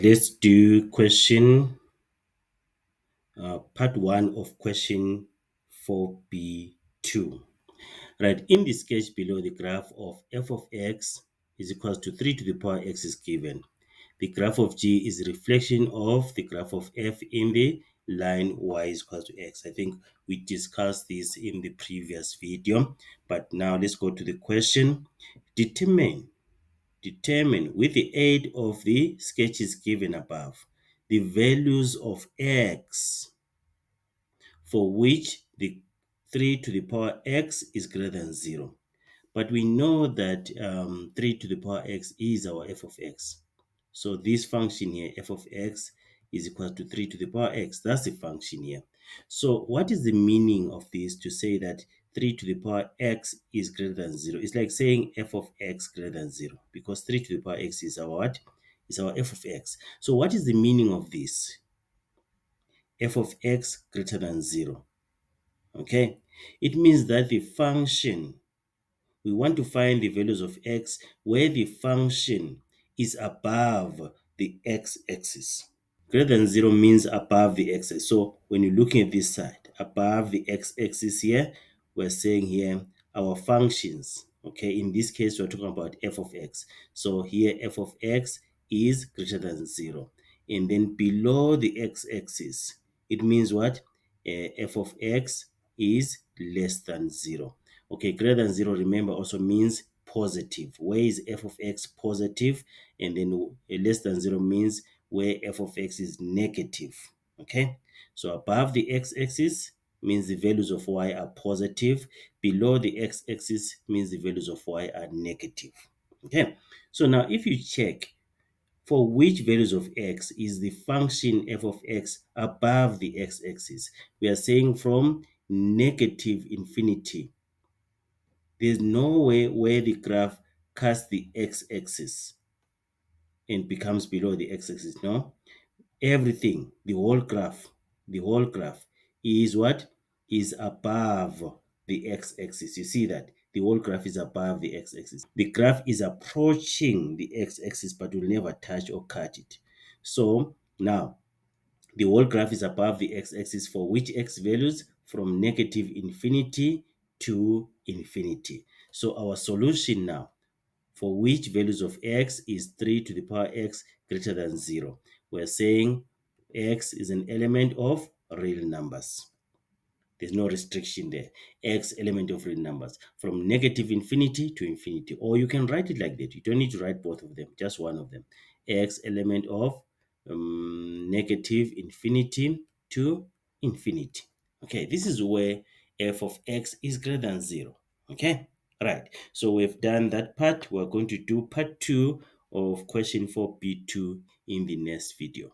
Let's do part 1 of question 4b2. Right, in the sketch below, the graph of f of x is equals to 3 to the power x is given. The graph of g is a reflection of the graph of f in the line y is equal to x. I think we discussed this in the previous video, but now let's go to the question. Determine with the aid of the sketches given above the values of x for which the 3 to the power x is greater than 0. But we know that 3 to the power x is our f of x. So this function here, f of x, is equal to 3 to the power x. That's the function here. So what is the meaning of this to say that 3 to the power x is greater than 0? It's like saying f of x greater than 0, because 3 to the power x is our what? Is our f of x. So what is the meaning of this? F of x greater than 0. Okay? It means that the function, we want to find the values of x where the function is above the x-axis. Greater than 0 means above the x-axis. So when you're looking at this side, above the x-axis here, we're saying here our functions. Okay, in this case, we're talking about f of x. So here, f of x is greater than 0. And then below the x-axis, it means what? F of x is less than 0. Okay, greater than 0, remember, also means positive. Where is f of x positive? And then less than 0 means where f of x is negative. Okay, so above the x-axis means the values of y are positive. Below the x-axis means the values of y are negative. Okay, so now if you check for which values of x is the function f of x above the x-axis, we are saying from negative infinity. There's no way where the graph cuts the x-axis and becomes below the x-axis. No, everything, the whole graph is what? Is above the x-axis. You see that the whole graph is above the x-axis. The graph is approaching the x-axis but will never touch or cut it. So now the whole graph is above the x-axis for which x values? From negative infinity to infinity. So our solution now, for which values of x is 3 to the power x greater than 0. We're saying x is an element of real numbers. There's no restriction there. X element of real numbers from negative infinity to infinity. Or you can write it like that. You don't need to write both of them, just one of them. X element of negative infinity to infinity. Okay, this is where f of x is greater than 0. Okay, right. So we've done that part. We're going to do part 2 of question 4b2 in the next video.